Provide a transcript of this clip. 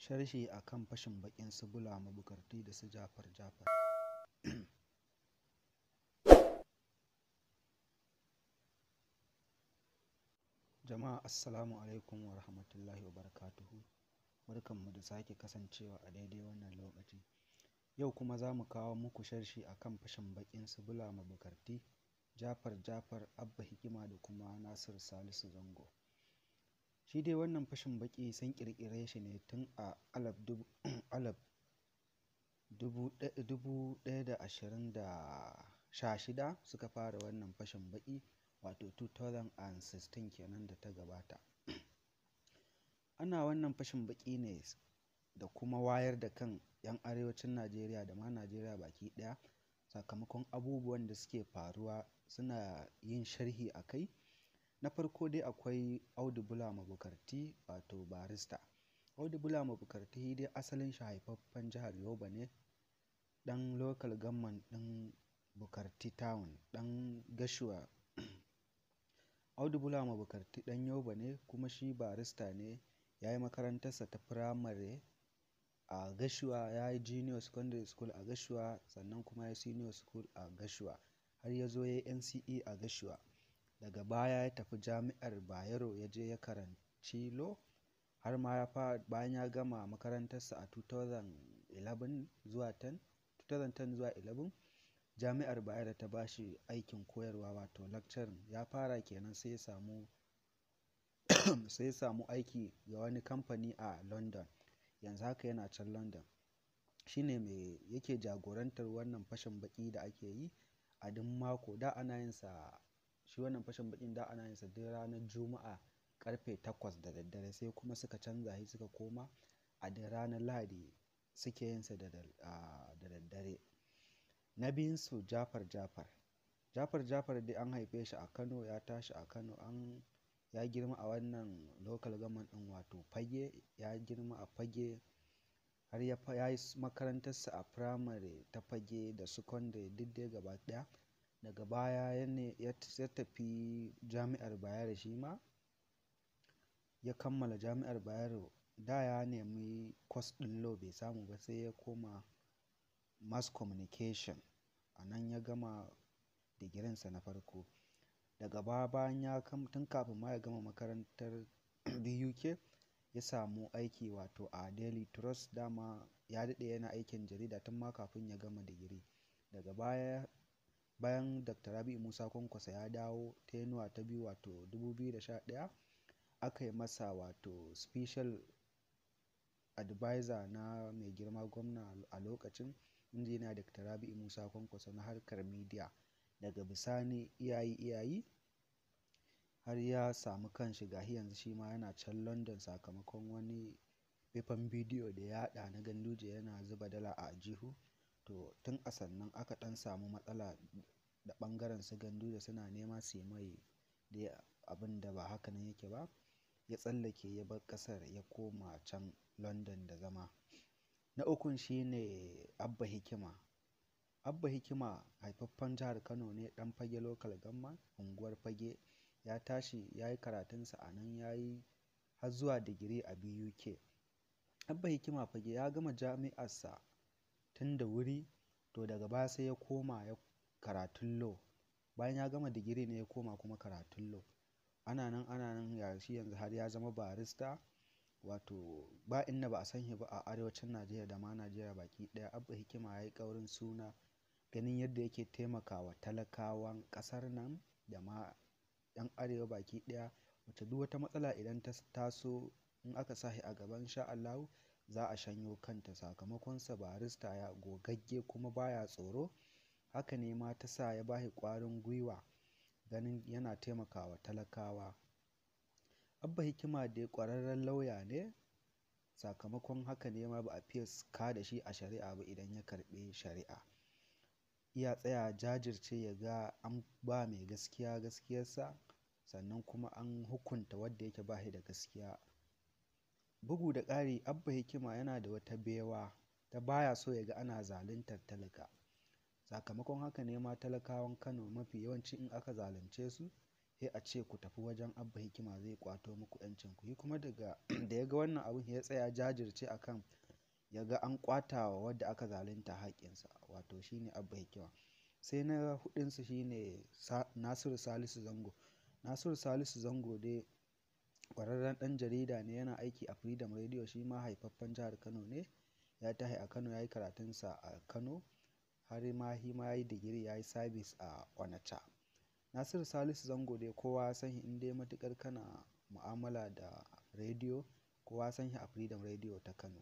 Sharhi a kan fashin baƙin su Bulama Bukarti da su Jafar Jafar. Jama'a assalamu alaikum wa rahmatullahi wa barakatuhu. Barkanmu da sake kasancewa a daidai wannan lokaci. Yau kuma za mu kawo muku sharhi a kan fashin baƙin su Bulama Bukarti, Jafar Jafar, Abba Hikima da kuma Nasir Salisu Zango. Shi dai wannan fashin baƙi sun ƙirƙire shi ne tun a 2016 suka fara wannan fashin baƙi, wato 2016 kenan da ta gabata. Ana wannan fashin baƙi ne da kuma wayar da kan 'yan arewacin Najeriya da ma Najeriya baki ɗaya sakamakon abubuwan da suke faruwa, suna yin sharhi a kai. Na farko dai akwai Audu Bulama Bukarti, wato barista. Audu Bulama Bukarti dai asalin shi haifaffen jihar Yobe ne, ɗan local government ɗin Bukarti Town, ɗan Gashuwa. Audu Bulama Bukarti ɗan Yobe ne kuma shi barista ne, ya yi makarantarsa ta firamare a Gashuwa, ya yi junior secondary school a Gashuwa, sannan kuma ya yi senior school a Gashuwa, har ya zo ya yi NCE a Gashuwa. Daga baya ya tafi jami'ar Bayero ya je ya karanci law, har ma bayan ya gama makarantarsa a 2010 zuwa 11 jami'ar Bayero ta ba shi aikin koyarwa, wato lecturing. Ya fara kenan sai ya samu aiki ga wani kamfani a London. Yanzu haka yana can London. Shine mai yake jagorantar wannan fashin baki da ake yi a duk mako. Da ana yin sa, shi wannan fashin bakin da ana yin sa duk ranar Juma'a karfe 8 da daddare, sai kuma suka canza shi suka koma a duk ranar Lahadi suke yin sa da daddare. Na biyun su Jafar Jafar. Jafar Jafar dai an haife shi a Kano, ya tashi a Kano, ya girma a wannan local government din, wato Fage. Ya girma a Fage har ya yi makarantarsa a firamare ta Fage da secondary duk dai gaba daya. Daga baya ya tafi jami'ar Bayero, shi ma ya kammala jami'ar Bayero. Da ya nemi course ɗin law bai samu ba, sai ya koma mass communication, a nan ya gama digirinsa na farko. Daga baya bayan tun kafin ma ya gama makarantar BUK ya samu aiki, wato a Daily Trust. Dama ya daɗe yana aikin jarida tun ma kafin ya gama digiri. Daga baya, bayan Dr. Rabi'u Musa Kwankwaso ya dawo tenuwa ta biyu, wato 2011, aka yi masa wato special advisor na mai girma gwamna a lokacin, injiniya Dr. Rabi'u Musa Kwankwaso, na harkar media. Daga bisani iyayi har ya samu kanshi gahi yanzu shi ma yana can London sakamakon wani faifan bidiyo da ya haɗa na Ganduje yana zuba dala a aljihu. To tun a sannan aka ɗan samu matsala da ɓangaren su Ganduje, suna nema su yi mai da abin da ba haka nan yake ba. Ya tsallake ya bar ƙasar ya koma can London da zama. Na ukun shine Abba Hikima. Abba Hikima haifaffen jihar Kano ne, ɗan Fage local government, unguwar Fage. Ya tashi ya yi karatunsa a nan, ya yi har zuwa digiri a BUK. Abba Hikima Fage ya gama jami'arsa tun da wuri, to daga baya sai ya koma ya karatun law. Bayan ya gama digiri ne ya koma kuma karatun law. Ana nan ya shi yanzu har ya zama barista, wato ba inda ba a san shi ba a arewacin Najeriya da ma Najeriya baki ɗaya. Abba Hikima ya yi ƙaurin suna ganin yadda yake taimakawa talakawan ƙasar nan da ma 'yan arewa baki ɗaya, wacce duk wata matsala idan ta taso, in aka sa shi a gaban insha Allahu za a shanyo kanta. Sakamakonsa barista ya gogagge kuma baya tsoro. Haka ne ma ta sa ya bashi ƙwarin gwiwa ganin yana taimakawa talakawa. Abba Hikima dai ƙwararren lauya ne, sakamakon haka ne ma ba a fiye ka da shi a shari'a ba idan ya karɓi shari'a. Iya tsaya jajirce ya ga an ba mai gaskiya gaskiyarsa, sannan kuma an hukunta wadda yake ba shi da gaskiya. Bugu da ƙari, Abba Hikima yana da wata baiwa ta baya so ya ga ana zaluntar talaka. Sakamakon haka ne ma talakawan Kano mafi yawanci in aka zalunce su sai a ce ku tafi wajen Abba Hikima zai kwato muku yancin ku. Shi kuma daga da ya ga wannan abun ya tsaya jajirce akan ya ga an kwata wa wadda aka zalunta haƙƙinsa, wato shine Abba Hikima. Sai na hudunsu shine Nasiru Salisu Zango. Nasiru Salisu Zango dai ƙwararren ɗan jarida ne, yana aiki a Freedom Radio, shi ma haifaffen jihar Kano ne, ya tahi a Kano, ya yi karatunsa a Kano, har ma shi ma ya yi digiri, ya yi sabis a Onitsha. Nasiru Salisu Zango dai kowa san shi, in dai matuƙar kana mu'amala da rediyo, kowa san shi a Freedom Radio ta Kano.